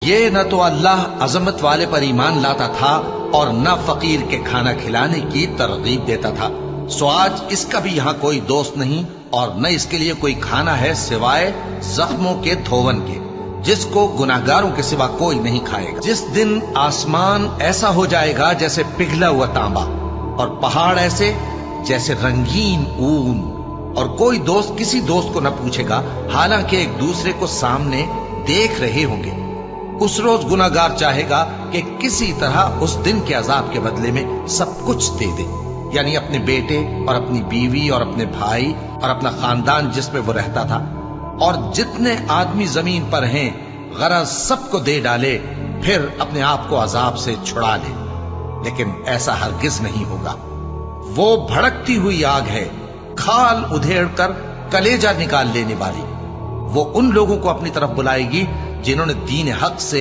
یہ نہ تو اللہ عظمت والے پر ایمان لاتا تھا اور نہ فقیر کے کھانا کھلانے کی ترغیب دیتا تھا، سو آج اس کا بھی یہاں کوئی دوست نہیں اور نہ اس کے لیے کوئی کھانا ہے سوائے زخموں کے دھون کے، جس کو گناہگاروں کے سوا کوئی نہیں کھائے گا۔ جس دن آسمان ایسا ہو جائے گا جیسے پگھلا ہوا تانبا، اور پہاڑ ایسے جیسے رنگین اون، اور کوئی دوست کسی دوست کو نہ پوچھے گا، حالانکہ ایک دوسرے کو سامنے دیکھ رہے ہوں گے۔ اس روز گناہگار چاہے گا کہ کسی طرح اس دن کے عذاب کے بدلے میں سب کچھ دے دے، یعنی اپنے بیٹے اور اپنی بیوی اور اپنے بھائی اور اپنا خاندان جس میں وہ رہتا تھا، اور جتنے آدمی زمین پر ہیں غرض سب کو دے ڈالے، پھر اپنے آپ کو عذاب سے چھڑا لے۔ لیکن ایسا ہرگز نہیں ہوگا۔ وہ بھڑکتی ہوئی آگ ہے، کھال ادھیڑ کر کلیجہ نکال لینے والی۔ وہ ان لوگوں کو اپنی طرف بلائے گی جنہوں نے دین حق سے